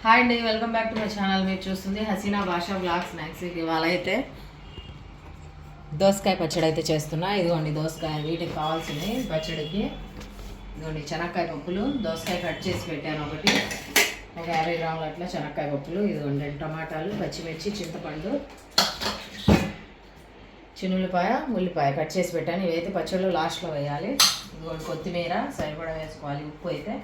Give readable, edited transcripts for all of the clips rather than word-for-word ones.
Hi అండి, welcome back to my channel. మీరు చూస్తుంది హసీనా భాషా బ్లాగ్స్ స్నాక్స్. ఇవాళ అయితే దోసకాయ పచ్చడి అయితే చేస్తున్నా. ఇదిగోండి దోసకాయ, వీటికి కావాల్సింది పచ్చడికి. ఇదిగోండి శనక్కాయ పప్పులు, దోసకాయ కట్ చేసి పెట్టాను ఒకటి, ఒక 50 గ్రాములు అట్లా శనక్కాయ పప్పులు. ఇదిగోండి టమాటాలు, పచ్చిమిర్చి, చింతపండు, చిన్నుల్లిపాయ, ఉల్లిపాయ కట్ చేసి పెట్టాను. ఇవైతే పచ్చళ్ళు లాస్ట్లో వేయాలి. ఇదిగోండి కొత్తిమీర సరిపడా వేసుకోవాలి, ఉప్పు అయితే.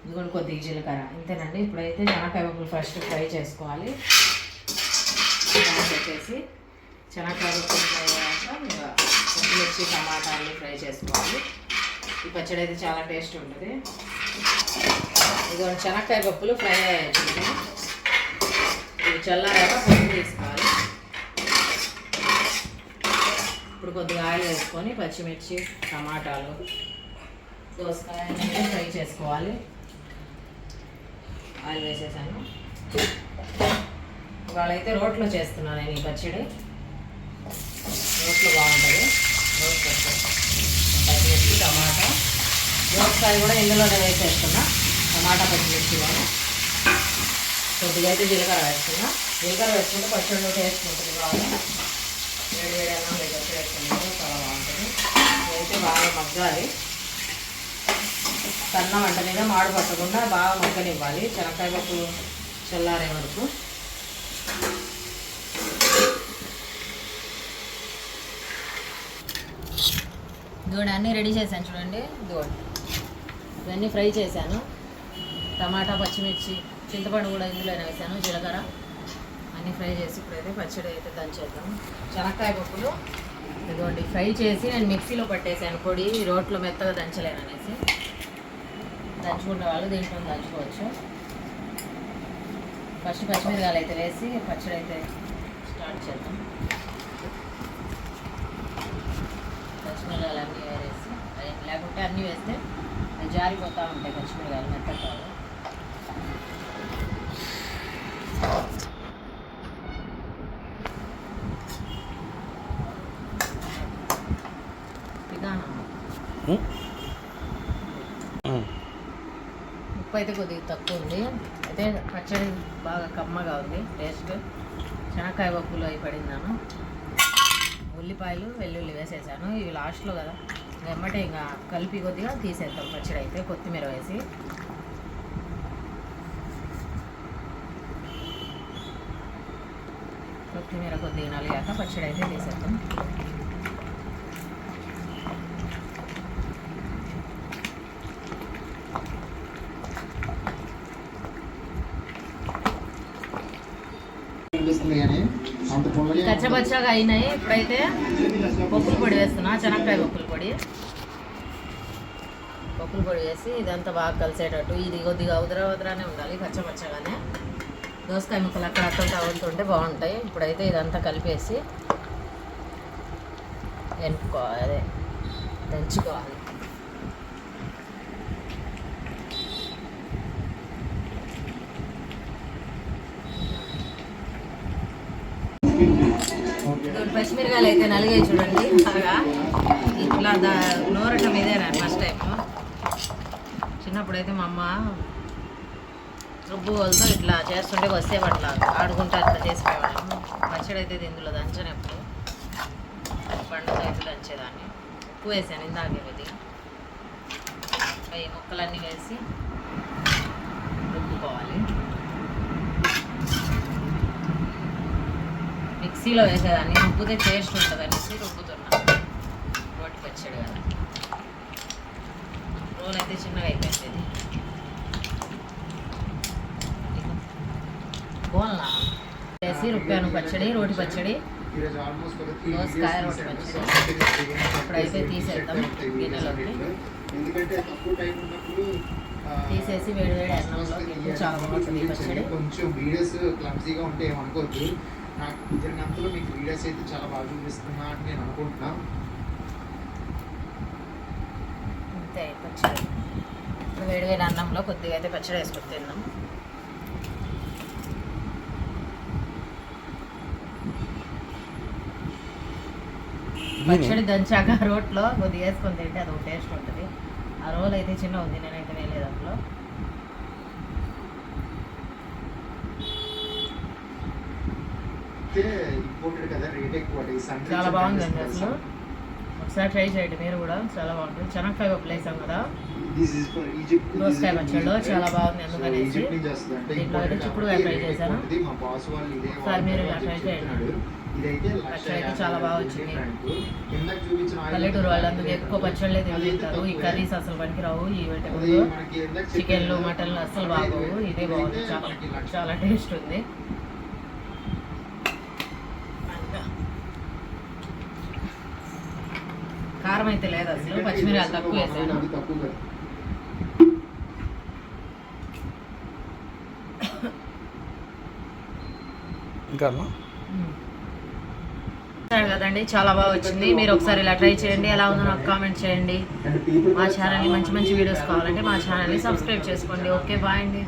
ఇదిగోండి కొద్దిగా జీలకర్ర, ఇంతేనండి. ఇప్పుడైతే శనక్కాయ పప్పులు ఫస్ట్ ఫ్రై చేసుకోవాలి. పెట్టేసి శనక్కాయ పప్పులు ఫ్రై అయ్యాక పచ్చిమిర్చి, టమాటాలు ఫ్రై చేసుకోవాలి. ఈ పచ్చడి అయితే చాలా టేస్ట్ ఉంటుంది. ఇదిగోండి శనక్కాయ పప్పులు ఫ్రై అయ్యాయి. ఇవి చల్లారాక పప్పు తీసుకోవాలి. ఇప్పుడు కొద్దిగా ఆయిల్ వేసుకొని పచ్చిమిర్చి, టమాటాలు, దోసకాయ ఫ్రై చేసుకోవాలి. ఆయిల్ వేసేసాను. ఇవాళ అయితే రోట్లో చేస్తున్నాను నేను ఈ పచ్చడి. రోట్లో బాగుంటుంది. రోట్లో పచ్చిమిర్చి, టమాటా, దోసకాయ కూడా ఇందులోనే వేసేస్తున్నా. టమాటా పచ్చిమిర్చిలోనే కొద్దిగా అయితే జీలకర్ర వేస్తున్నా. జీలకర్ర వేసుకుంటే పచ్చడిలో టేస్ట్ ఉంటుంది బాగా. వేడి వేడి అన్నం లేక పచ్చడి వేసుకుంటే చాలా బాగుంటుంది. ఇదైతే బాగా మగ్గాలి. సన్న వంట మీద మాడు పట్టకుండా బాగా మగ్గనివ్వాలి. శనక్కాయ పప్పు చల్లారే వరకు. దూడ అన్నీ రెడీ చేశాను చూడండి. దూడ ఇవన్నీ ఫ్రై చేశాను. టమాటా, పచ్చిమిర్చి, చింతపండు కూడా ఇందులోనే వేసాను, జీలకర్ర అన్నీ ఫ్రై చేసి ఇప్పుడైతే పచ్చడి అయితే దంచేద్దాం. శనక్కాయ పప్పులు ఇదిగోండి ఫ్రై చేసి నేను మిక్సీలో పట్టేసాను పొడి. రోట్లో మెత్తగా దంచలేను అనేసి. దంచుకునే వాళ్ళు దీంట్లో దంచుకోవచ్చు. ఫస్ట్ పచ్చిమిరకాయలు అయితే వేసి పచ్చడి అయితే స్టార్ట్ చేద్దాం. పచ్చిమిరకాయలు అన్నీ వేసి, లేకుంటే అన్నీ వేస్తే జారిపోతూ ఉంటాయి పచ్చిమిరకాయలు మెత్తగా. ఉప్పు అయితే కొద్దిగా తక్కువ ఉంది. అయితే పచ్చడి బాగా కమ్మగా ఉంది టేస్ట్. శనక్కాయ పప్పులు అవి పడిందాను. ఉల్లిపాయలు, వెల్లుల్లి వేసేసాను. ఇవి లాస్ట్లో కదా, వెమ్మటే ఇంకా కలిపి కొద్దిగా తీసేద్దాం పచ్చడి అయితే. కొత్తిమీర వేసి కొత్తిమీర కొద్దిగా నలిగాక పచ్చడి అయితే తీసేద్దాం. కచ్చపచ్చగా అయినాయి. ఇప్పుడైతే పప్పుల పొడి వేస్తున్నా. శనక్కాయ పప్పుల పొడి వేసి ఇదంతా బాగా కలిసేటట్టు. ఇది కొద్దిగా ఉదరానే ఉండాలి, కచ్చపచ్చగానే. దోసకాయ ముక్కలు అక్కడ తగులుతుంటే బాగుంటాయి. ఇప్పుడైతే ఇదంతా కలిపేసి అదే దంచుకోవాలి. పచ్చిమిరకాయలు అయితే నలిగాయి చూడండి. త్వరగా ఇట్లా నూరటం ఇదేనా ఫస్ట్ టైం. చిన్నప్పుడు అయితే మా అమ్మ రుబ్బు వాళ్ళతో ఇట్లా చేస్తుంటే వస్తేవి అట్లా ఆడుకుంటూ అట్లా చేసిపోయేవాళ్ళం. పచ్చడి అయితే ఇందులో దంచనప్పుడు పండుగ అయితే దంచేదాన్ని. ఉప్పు వేసాను ఇందాకే కొద్దిగా. ఈ ముక్కలన్నీ వేసి రుబ్బుకోవాలి. మిక్సీలో వేసేదాన్ని, రుబ్బితే టేస్ట్ ఉంటుంది అనేసి రుబ్బుతున్నా. రోటి పచ్చడి కదా. రోల్ అయితే చిన్నగా అయిపోయింది. బోల్నా వేసి రుబ్బాను పచ్చడి, రోటి పచ్చడి, దోసకాయ రోటి పచ్చడి. ఇప్పుడైతే తీసేద్దాం గిన్నెలోకి. తీసేసి వేడి వేడి అన్నంలో చాలా బాగుంటుంది పచ్చడి. కొంచెం వీడియోస్ క్లమ్సీగా ఉంటే ఏమనుకోవద్దు. నాకు కుదిరినంతలో మీకు వీడియోస్ అయితే చాలా బాగా చూపిస్తున్నా అని నేను అనుకుంటున్నాను. అంతే పచ్చడి. వేడి వేడి అన్నంలో కొద్దిగా అయితే పచ్చడి వేసుకొని తిన్నాం. పచ్చడి దంచాక రోట్లో కొద్దిగా వేసుకొని తింటే అది ఒక టేస్ట్ ఉంటుంది. ఆ రోల్ అయితే చిన్న ఉంది, నేనైతే వేయలేదు అందులో. చెప్తే ఇంపోర్టెడ్ కదా, రేట్ ఎక్కువ. చాలా బాగుందండి అసలు. ఒకసారి ట్రై చేయండి మీరు కూడా, చాలా బాగుంటుంది. చెనక్కాయ పప్పులు వేసాం కదా, దోసకాయ పచ్చడిలో చాలా బాగుంది. అందుకనేసి దీంట్లో అయితే చిక్కుడుకాయ ఫ్రై చేశాను. ఒకసారి మీరు ఇలా ట్రై చేయండి. పచ్చడి అయితే చాలా బాగా వచ్చింది. పల్లెటూరు వాళ్ళందరూ ఎక్కువ పచ్చళ్ళే తింటారు. ఈ కర్రీస్ అసలు పనికిరావు. ఈ వెజిటబుల్ చికెన్లు మటన్లు అసలు బాగోవు. ఇదే బాగుంది, చాలా చాలా టేస్ట్ ఉంది. కారం అయితే లేదు అసలు, పచ్చిమిరపకాయలు తక్కువ వేసాను. ఇంకా కదండి, చాలా బాగా వచ్చింది. మీరు ఒకసారి ఇలా ట్రై చేయండి. ఎలా ఉందో నాకు కామెంట్ చేయండి. మా ఛానల్ని మంచి మంచి వీడియోస్ కావాలంటే మా ఛానల్ని సబ్స్క్రైబ్ చేసుకోండి. ఓకే, బాయ్ అండి.